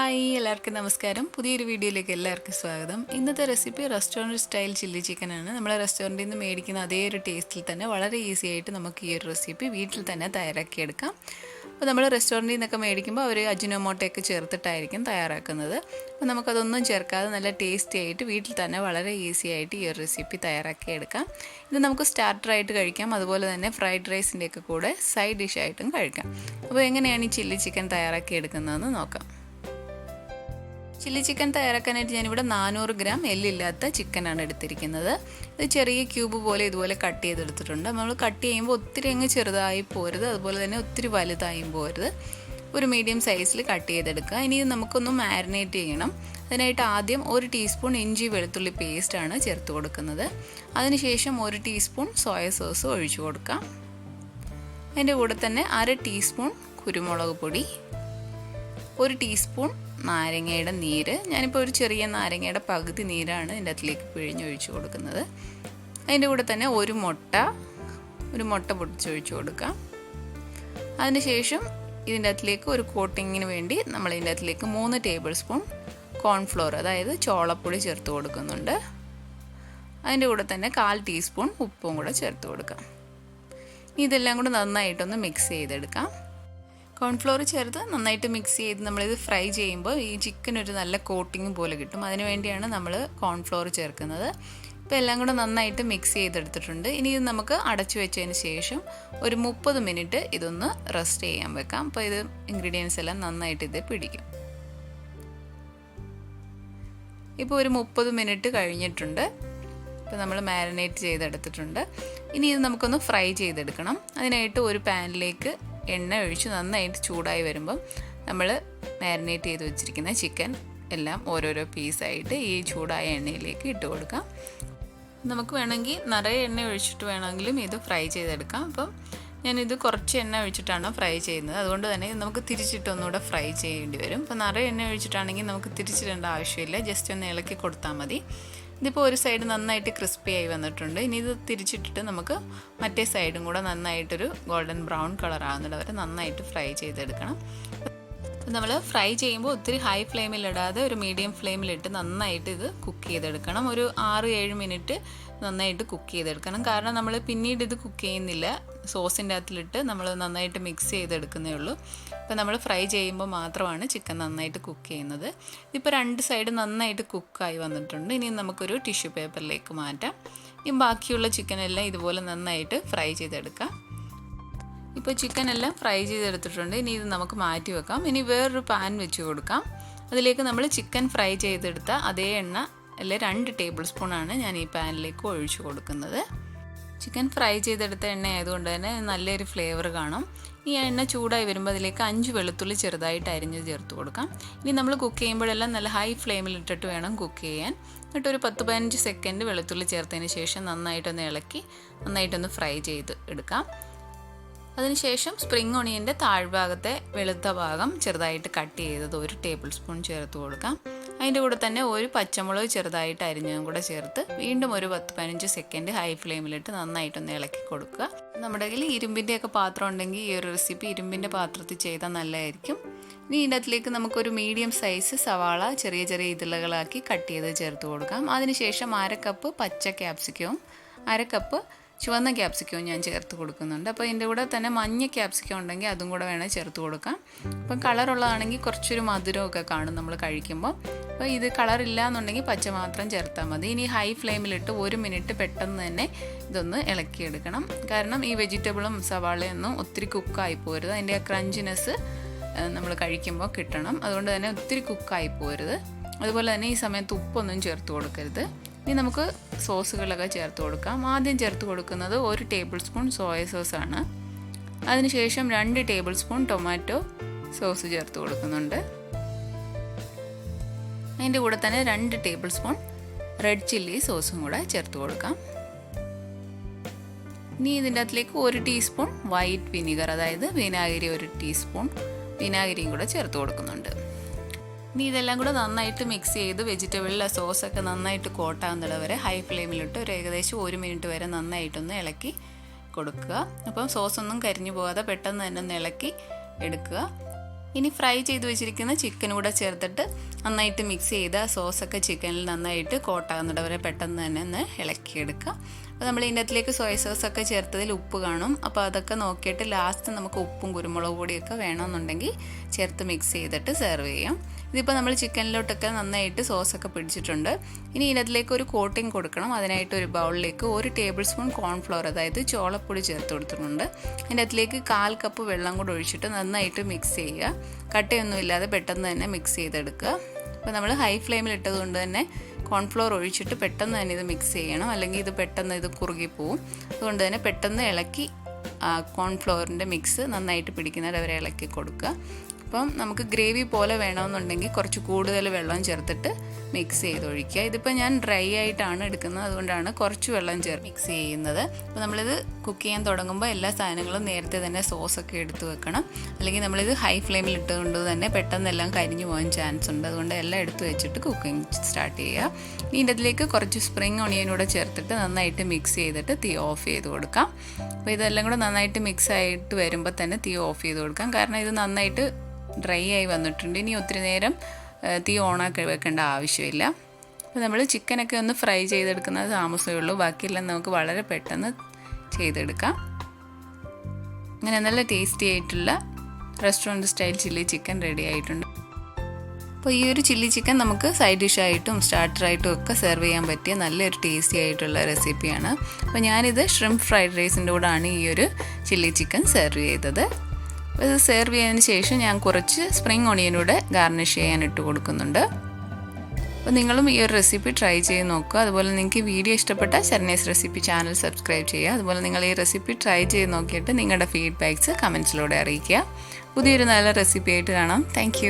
Hi എല്ലാവർക്കും നമസ്കാരം. പുതിയൊരു വീഡിയോയിലേക്ക് എല്ലാവർക്കും സ്വാഗതം. ഇന്നത്തെ റെസിപ്പി റെസ്റ്റോറൻറ്റ് സ്റ്റൈൽ ചില്ലി ചിക്കനാണ്. നമ്മൾ റെസ്റ്റോറൻറ്റിൽ നിന്ന് മേടിക്കുന്ന അതേ ഒരു ടേസ്റ്റിൽ തന്നെ വളരെ ഈസി ആയിട്ട് നമുക്ക് ഈ ഒരു റെസിപ്പി വീട്ടിൽ തന്നെ തയ്യാറാക്കിയെടുക്കാം. അപ്പോൾ നമ്മൾ റെസ്റ്റോറൻറ്റിൽ നിന്നൊക്കെ മേടിക്കുമ്പോൾ അവർ അജിനോമോട്ടയൊക്കെ ചേർത്തിട്ടായിരിക്കും തയ്യാറാക്കുന്നത്. അപ്പോൾ നമുക്കതൊന്നും ചേർക്കാതെ നല്ല ടേസ്റ്റി ആയിട്ട് വീട്ടിൽ തന്നെ വളരെ ഈസി ആയിട്ട് ഈ ഒരു റെസിപ്പി തയ്യാറാക്കിയെടുക്കാം. ഇത് നമുക്ക് സ്റ്റാർട്ടറായിട്ട് കഴിക്കാം, അതുപോലെ തന്നെ ഫ്രൈഡ് റൈസിൻ്റെയൊക്കെ കൂടെ സൈഡ് ഡിഷായിട്ടും കഴിക്കാം. അപ്പോൾ എങ്ങനെയാണ് ഈ ചില്ലി ചിക്കൻ തയ്യാറാക്കിയെടുക്കുന്നതെന്ന് നോക്കാം. ചില്ലി ചിക്കൻ തയ്യാറാക്കാനായിട്ട് ഞാനിവിടെ 400 ഗ്രാം എല്ലില്ലാത്ത ചിക്കനാണ് എടുത്തിരിക്കുന്നത്. ഇത് ചെറിയ ക്യൂബ് പോലെ ഇതുപോലെ കട്ട് ചെയ്തെടുത്തിട്ടുണ്ട്. നമ്മൾ കട്ട് ചെയ്യുമ്പോൾ ഒത്തിരി അങ്ങ് ചെറുതായി പോരുത്, അതുപോലെ തന്നെ ഒത്തിരി വലുതായും പോരുത്. ഒരു മീഡിയം സൈസിൽ കട്ട് ചെയ്തെടുക്കുക. ഇനി ഇത് നമുക്കൊന്ന് മാരിനേറ്റ് ചെയ്യണം. അതിനായിട്ട് ആദ്യം 1 ടീസ്പൂൺ ഇഞ്ചി വെളുത്തുള്ളി പേസ്റ്റാണ് ചേർത്ത് കൊടുക്കുന്നത്. അതിനുശേഷം 1 ടീസ്പൂൺ സോയ സോസ് ഒഴിച്ചു കൊടുക്കാം. അതിൻ്റെ കൂടെ തന്നെ 1/2 ടീസ്പൂൺ കുരുമുളക് പൊടി, 1 ടീസ്പൂൺ നാരങ്ങയുടെ നീര്. ഞാനിപ്പോൾ ഒരു ചെറിയ നാരങ്ങയുടെ പകുതി നീരാണ് ഇതിൻ്റെ അകത്തിലേക്ക് പിഴിഞ്ഞൊഴിച്ച് കൊടുക്കുന്നത്. അതിൻ്റെ കൂടെ തന്നെ ഒരു മുട്ട പൊട്ടിച്ചൊഴിച്ച് കൊടുക്കാം. അതിനുശേഷം ഇതിൻ്റെ അകത്തിലേക്ക് ഒരു കോട്ടിങ്ങിന് വേണ്ടി നമ്മൾ ഇതിൻ്റെ അകത്തിലേക്ക് 3 ടേബിൾ സ്പൂൺ കോൺഫ്ലോർ, അതായത് ചോളപ്പൊടി ചേർത്ത് കൊടുക്കുന്നുണ്ട്. അതിൻ്റെ കൂടെ തന്നെ 1/4 ടീസ്പൂൺ ഉപ്പും കൂടെ ചേർത്ത് കൊടുക്കാം. ഇതെല്ലാം കൂടെ നന്നായിട്ടൊന്ന് മിക്സ് ചെയ്തെടുക്കാം. കോൺഫ്ലോർ ചേർത്ത് നന്നായിട്ട് മിക്സ് ചെയ്ത് നമ്മളിത് ഫ്രൈ ചെയ്യുമ്പോൾ ഈ ചിക്കൻ ഒരു നല്ല കോട്ടിങ് പോലെ കിട്ടും. അതിന് വേണ്ടിയാണ് നമ്മൾ കോൺഫ്ലോർ ചേർക്കുന്നത്. ഇപ്പോൾ എല്ലാം കൂടെ നന്നായിട്ട് മിക്സ് ചെയ്തെടുത്തിട്ടുണ്ട്. ഇനി ഇത് നമുക്ക് അടച്ചു വെച്ചതിന് ശേഷം ഒരു 30 മിനിറ്റ് ഇതൊന്ന് റെസ്റ്റ് ചെയ്യാൻ വെക്കാം. അപ്പോൾ ഇത് ഇൻഗ്രീഡിയൻസ് എല്ലാം നന്നായിട്ട് ഇത് പിടിക്കും. ഇപ്പോൾ ഒരു 30 മിനിറ്റ് കഴിഞ്ഞിട്ടുണ്ട്. ഇപ്പോൾ നമ്മൾ മാരിനേറ്റ് ചെയ്തെടുത്തിട്ടുണ്ട്. ഇനി ഇത് നമുക്കൊന്ന് ഫ്രൈ ചെയ്തെടുക്കണം. അതിനായിട്ട് ഒരു പാനിലേക്ക് എണ്ണ ഒഴിച്ച് നന്നായിട്ട് ചൂടായി വരുമ്പം നമ്മൾ മാരിനേറ്റ് ചെയ്ത് വെച്ചിരിക്കുന്ന ചിക്കൻ എല്ലാം ഓരോരോ പീസായിട്ട് ഈ ചൂടായ എണ്ണയിലേക്ക് ഇട്ട് കൊടുക്കാം. നമുക്ക് വേണമെങ്കിൽ നിറയെ എണ്ണ ഒഴിച്ചിട്ട് വേണമെങ്കിലും ഇത് ഫ്രൈ ചെയ്തെടുക്കാം. അപ്പം ഞാനിത് കുറച്ച് എണ്ണ ഒഴിച്ചിട്ടാണ് ഫ്രൈ ചെയ്യുന്നത്. അതുകൊണ്ട് തന്നെ നമുക്ക് തിരിച്ചിട്ടൊന്നുകൂടെ ഫ്രൈ ചെയ്യേണ്ടി വരും. അപ്പോൾ നിറയെ എണ്ണ ഒഴിച്ചിട്ടാണെങ്കിൽ നമുക്ക് തിരിച്ചിടേണ്ട ആവശ്യമില്ല, ജസ്റ്റ് ഒന്ന് ഇളക്കി കൊടുത്താൽ മതി. ഇതിപ്പോൾ ഒരു സൈഡ് നന്നായിട്ട് ക്രിസ്പി ആയി വന്നിട്ടുണ്ട്. ഇനി ഇത് തിരിച്ചിട്ടിട്ട് നമുക്ക് മറ്റേ സൈഡും കൂടെ നന്നായിട്ടൊരു ഗോൾഡൻ ബ്രൗൺ കളർ ആകുന്നത് വരെ നന്നായിട്ട് ഫ്രൈ ചെയ്തെടുക്കണം. അപ്പോൾ നമ്മൾ ഫ്രൈ ചെയ്യുമ്പോൾ ഒത്തിരി ഹൈ ഫ്ലെയിമിലിടാതെ ഒരു മീഡിയം ഫ്ലെയിമിലിട്ട് നന്നായിട്ട് ഇത് കുക്ക് ചെയ്തെടുക്കണം. ഒരു 6-7 മിനിറ്റ് നന്നായിട്ട് കുക്ക് ചെയ്തെടുക്കണം. കാരണം നമ്മൾ പിന്നീട് ഇത് കുക്ക് ചെയ്യുന്നില്ല, സോസിൻ്റെ അകത്തിലിട്ട് നമ്മൾ നന്നായിട്ട് മിക്സ് ചെയ്തെടുക്കുന്നേ ഉള്ളൂ. അപ്പോൾ നമ്മൾ ഫ്രൈ ചെയ്യുമ്പോൾ മാത്രമാണ് ചിക്കൻ നന്നായിട്ട് കുക്ക് ചെയ്യുന്നത്. ഇതിപ്പോൾ 2 സൈഡ് നന്നായിട്ട് കുക്കായി വന്നിട്ടുണ്ട്. ഇനി നമുക്കൊരു ടിഷ്യൂ പേപ്പറിലേക്ക് മാറ്റാം. ഈ ബാക്കിയുള്ള ചിക്കനെല്ലാം ഇതുപോലെ നന്നായിട്ട് ഫ്രൈ ചെയ്തെടുക്കാം. ഇപ്പോൾ ചിക്കൻ എല്ലാം ഫ്രൈ ചെയ്തെടുത്തിട്ടുണ്ട്. ഇനി ഇത് നമുക്ക് മാറ്റി വെക്കാം. ഇനി വേറൊരു പാൻ വെച്ച് കൊടുക്കാം. അതിലേക്ക് നമ്മൾ ചിക്കൻ ഫ്രൈ ചെയ്തെടുത്ത അതേ എണ്ണ അല്ലെ 2 ടേബിൾ സ്പൂണാണ് ഞാൻ ഈ പാനിലേക്ക് ഒഴിച്ചു കൊടുക്കുന്നത്. ചിക്കൻ ഫ്രൈ ചെയ്തെടുത്ത എണ്ണ ആയതുകൊണ്ട് തന്നെ നല്ലൊരു ഫ്ലേവർ കാണും. ഈ എണ്ണ ചൂടായി വരുമ്പോൾ അതിലേക്ക് 5 വെളുത്തുള്ളി ചെറുതായിട്ട് അരിഞ്ഞ് ചേർത്ത് കൊടുക്കാം. ഇനി നമ്മൾ കുക്ക് ചെയ്യുമ്പോഴെല്ലാം നല്ല ഹൈ ഫ്ലെയിമിൽ ഇട്ടിട്ട് വേണം കുക്ക് ചെയ്യാൻ. എന്നിട്ട് ഒരു 10-15 സെക്കൻഡ് വെളുത്തുള്ളി ചേർത്തതിന് ശേഷം നന്നായിട്ടൊന്ന് ഇളക്കി നന്നായിട്ടൊന്ന് ഫ്രൈ ചെയ്ത് എടുക്കാം. അതിനുശേഷം സ്പ്രിംഗ് ഒണിയൻ്റെ താഴ്ഭാഗത്തെ വെളുത്ത ഭാഗം ചെറുതായിട്ട് കട്ട് ചെയ്തത് 1 ടേബിൾ സ്പൂൺ ചേർത്ത് കൊടുക്കാം. അതിൻ്റെ കൂടെ തന്നെ ഒരു പച്ചമുളക് ചെറുതായിട്ട് അരിഞ്ഞതും കൂടെ ചേർത്ത് വീണ്ടും ഒരു 10-15 സെക്കൻഡ് ഹൈ ഫ്ലെയിമിലിട്ട് നന്നായിട്ടൊന്ന് ഇളക്കി കൊടുക്കുക. നമ്മുടെ കയ്യിൽ ഇരുമ്പിൻ്റെയൊക്കെ പാത്രം ഉണ്ടെങ്കിൽ ഈ ഒരു റെസിപ്പി ഇരുമ്പിൻ്റെ പാത്രത്തിൽ ചെയ്താൽ നല്ലതായിരിക്കും. ഇനി ഇതിൻ്റെ അകത്തിലേക്ക് നമുക്കൊരു മീഡിയം സൈസ് സവാള ചെറിയ ചെറിയ ഇതളുകളാക്കി കട്ട് ചെയ്ത് ചേർത്ത് കൊടുക്കാം. അതിനുശേഷം 1/2 കപ്പ് പച്ച ക്യാപ്സിക്കവും 1/2 കപ്പ് ചുവന്ന ക്യാപ്സിക്കവും ഞാൻ ചേർത്ത് കൊടുക്കുന്നുണ്ട്. അപ്പോൾ ഇതിൻ്റെ കൂടെ തന്നെ മഞ്ഞ ക്യാപ്സിക്കം ഉണ്ടെങ്കിൽ അതും കൂടെ വേണേൽ ചേർത്ത് കൊടുക്കാം. അപ്പം കളറുള്ളതാണെങ്കിൽ കുറച്ചൊരു മധുരമൊക്കെ കാണും നമ്മൾ കഴിക്കുമ്പോൾ. അപ്പോൾ ഇത് കളറില്ല എന്നുണ്ടെങ്കിൽ പച്ച മാത്രം ചേർത്താൽ മതി. ഇനി ഹൈ ഫ്ലെയിമിലിട്ട് 1 മിനിറ്റ് പെട്ടെന്ന് തന്നെ ഇതൊന്ന് ഇളക്കിയെടുക്കണം. കാരണം ഈ വെജിറ്റബിളും സവാളയൊന്നും ഒത്തിരി കുക്കായി പോരുത്. അതിൻ്റെ ആ ക്രഞ്ചിനെസ് നമ്മൾ കഴിക്കുമ്പോൾ കിട്ടണം. അതുകൊണ്ട് തന്നെ ഒത്തിരി കുക്കായി പോരുത്. അതുപോലെ തന്നെ ഈ സമയത്ത് ഉപ്പൊന്നും ചേർത്ത് കൊടുക്കരുത്. ഇനി നമുക്ക് സോസുകളൊക്കെ ചേർത്ത് കൊടുക്കാം. ആദ്യം ചേർത്ത് കൊടുക്കുന്നത് 1 ടേബിൾ സ്പൂൺ സോയ സോസാണ്. അതിനുശേഷം 2 ടേബിൾ സ്പൂൺ ടൊമാറ്റോ സോസ് ചേർത്ത് കൊടുക്കുന്നുണ്ട്. അതിൻ്റെ കൂടെ തന്നെ 2 ടേബിൾ സ്പൂൺ റെഡ് ചില്ലി സോസും കൂടെ ചേർത്ത് കൊടുക്കാം. ഇനി ഇതിൻ്റെ അകത്തിലേക്ക് 1 ടീസ്പൂൺ വൈറ്റ് വിനീഗർ, അതായത് വിനാഗിരി 1 ടീസ്പൂൺ വിനാഗിരിയും കൂടെ ചേർത്ത് കൊടുക്കുന്നുണ്ട്. ഇനി ഇതെല്ലാം കൂടെ നന്നായിട്ട് മിക്സ് ചെയ്ത് വെജിറ്റബിളിലെ സോസൊക്കെ നന്നായിട്ട് കോട്ടാകുന്നിട വരെ ഹൈ ഫ്ലെയിമിലിട്ട് ഒരു ഏകദേശം 1 മിനിറ്റ് വരെ നന്നായിട്ടൊന്ന് ഇളക്കി കൊടുക്കുക. അപ്പം സോസൊന്നും കരിഞ്ഞു പോകാതെ പെട്ടെന്ന് തന്നെ ഒന്ന് ഇളക്കി എടുക്കുക. ഇനി ഫ്രൈ ചെയ്ത് വെച്ചിരിക്കുന്ന ചിക്കൻ കൂടെ ചേർത്തിട്ട് നന്നായിട്ട് മിക്സ് ചെയ്ത് സോസൊക്കെ ചിക്കനിൽ നന്നായിട്ട് കോട്ടാകുന്നിട വരെ പെട്ടെന്ന് തന്നെ ഒന്ന് ഇളക്കിയെടുക്കുക. അപ്പോൾ നമ്മൾ ഇതിൻ്റെ അകത്തിലേക്ക് സോയ സോസൊക്കെ ചേർത്തതിൽ ഉപ്പ് കാണും. അപ്പോൾ അതൊക്കെ നോക്കിയിട്ട് ലാസ്റ്റ് നമുക്ക് ഉപ്പും കുരുമുളക് പൊടിയൊക്കെ വേണമെന്നുണ്ടെങ്കിൽ ചേർത്ത് മിക്സ് ചെയ്തിട്ട് സെർവ് ചെയ്യാം. ഇതിപ്പോൾ നമ്മൾ ചിക്കനിലോട്ടൊക്കെ നന്നായിട്ട് സോസൊക്കെ പിടിച്ചിട്ടുണ്ട്. ഇനി ഇതിനകത്തിലേക്ക് ഒരു കോട്ടിങ് കൊടുക്കണം. അതിനായിട്ട് ഒരു ബൗളിലേക്ക് 1 ടേബിൾ സ്പൂൺ കോൺഫ്ലവർ, അതായത് ചോളപ്പൊടി ചേർത്ത് കൊടുത്തിട്ടുണ്ട്. അതിൻ്റെ അകത്തിലേക്ക് 1/4 കപ്പ് വെള്ളം കൂടെ ഒഴിച്ചിട്ട് നന്നായിട്ട് മിക്സ് ചെയ്യുക. കട്ടയൊന്നുമില്ലാതെ പെട്ടെന്ന് തന്നെ മിക്സ് ചെയ്തെടുക്കുക. അപ്പോൾ നമ്മൾ ഹൈ ഫ്ലെയിമിൽ ഇട്ടതുകൊണ്ട് തന്നെ കോൺഫ്ലവർ ഒഴിച്ചിട്ട് പെട്ടെന്ന് തന്നെ ഇത് മിക്സ് ചെയ്യണം, അല്ലെങ്കിൽ ഇത് പെട്ടെന്ന് ഇത് കുറുകിപ്പോവും. അതുകൊണ്ട് തന്നെ പെട്ടെന്ന് ഇളക്കി കോൺഫ്ലവറിൻ്റെ മിക്സ് നന്നായിട്ട് പിടിക്കുന്നത് വരെ ഇളക്കി കൊടുക്കുക. അപ്പം നമുക്ക് ഗ്രേവി പോലെ വേണമെന്നുണ്ടെങ്കിൽ കുറച്ച് കൂടുതൽ വെള്ളം ചേർത്തിട്ട് മിക്സ് ചെയ്ത് ഒഴിക്കുക. ഇതിപ്പോൾ ഞാൻ ഡ്രൈ ആയിട്ടാണ് എടുക്കുന്നത്, അതുകൊണ്ടാണ് കുറച്ച് വെള്ളം മിക്സ് ചെയ്യുന്നത്. അപ്പോൾ നമ്മളിത് കുക്ക് ചെയ്യാൻ തുടങ്ങുമ്പോൾ എല്ലാ സാധനങ്ങളും നേരത്തെ തന്നെ സോസൊക്കെ എടുത്ത് വെക്കണം, അല്ലെങ്കിൽ നമ്മളിത് ഹൈ ഫ്ലെയിമിൽ ഇട്ടുകൊണ്ട് തന്നെ പെട്ടെന്ന് എല്ലാം കരിഞ്ഞു പോകാൻ ചാൻസ് ഉണ്ട്. അതുകൊണ്ട് എല്ലാം എടുത്ത് വെച്ചിട്ട് കുക്കിംഗ് സ്റ്റാർട്ട് ചെയ്യുക. ഇനി ഇതിലേക്ക് കുറച്ച് സ്പ്രിംഗ് ഒണിയൻ കൂടെ ചേർത്തിട്ട് നന്നായിട്ട് മിക്സ് ചെയ്തിട്ട് തീ ഓഫ് ചെയ്ത് കൊടുക്കാം. അപ്പോൾ ഇതെല്ലാം കൂടെ നന്നായിട്ട് മിക്സ് ആയിട്ട് വരുമ്പോൾ തന്നെ തീ ഓഫ് ചെയ്ത് കൊടുക്കാം, കാരണം ഇത് നന്നായിട്ട് ഡ്രൈ ആയി വന്നിട്ടുണ്ട്. ഇനി ഒത്തിരി നേരം തീ ഓണാക്കി വെക്കേണ്ട ആവശ്യമില്ല. അപ്പോൾ നമ്മൾ ചിക്കനൊക്കെ ഒന്ന് ഫ്രൈ ചെയ്തെടുക്കുന്നത് താമസമേ ഉള്ളൂ, ബാക്കിയെല്ലാം നമുക്ക് വളരെ പെട്ടെന്ന് ചെയ്തെടുക്കാം. അങ്ങനെ നല്ല ടേസ്റ്റി ആയിട്ടുള്ള restaurant style chilli chicken ready ആയിട്ടുണ്ട്. അപ്പോൾ ഈ ഒരു ചില്ലി ചിക്കൻ നമുക്ക് സൈഡ് ഡിഷായിട്ടും സ്റ്റാർട്ടറായിട്ടും ഒക്കെ സെർവ് ചെയ്യാൻ പറ്റിയ നല്ലൊരു ടേസ്റ്റി ആയിട്ടുള്ള റെസിപ്പിയാണ്. അപ്പോൾ ഞാനിത് ഷ്രിംപ് ഫ്രൈഡ് റൈസിൻ്റെ കൂടെയാണ് ഈ ഒരു ചില്ലി ചിക്കൻ സെർവ് ചെയ്തത്. ഇത് സെർവ് ചെയ്തതിന് ശേഷം ഞാൻ കുറച്ച് സ്പ്രിംഗ് ഒണിയനൂടെ ഗാർണിഷ് ചെയ്യാൻ ഇട്ട് കൊടുക്കുന്നുണ്ട്. അപ്പോൾ നിങ്ങളും ഈ ഒരു റെസിപ്പി ട്രൈ ചെയ്ത് നോക്കുക. അതുപോലെ നിങ്ങൾക്ക് വീഡിയോ ഇഷ്ടപ്പെട്ടാൽ ശരണ്യാസ് റെസിപ്പി ചാനൽ സബ്സ്ക്രൈബ് ചെയ്യുക. അതുപോലെ നിങ്ങൾ ഈ റെസിപ്പി ട്രൈ ചെയ്ത് നോക്കിയിട്ട് നിങ്ങളുടെ ഫീഡ്ബാക്ക്സ് കമൻസിലൂടെ അറിയിക്കുക. പുതിയൊരു നല്ല റെസിപ്പി ആയിട്ട് കാണാം. താങ്ക്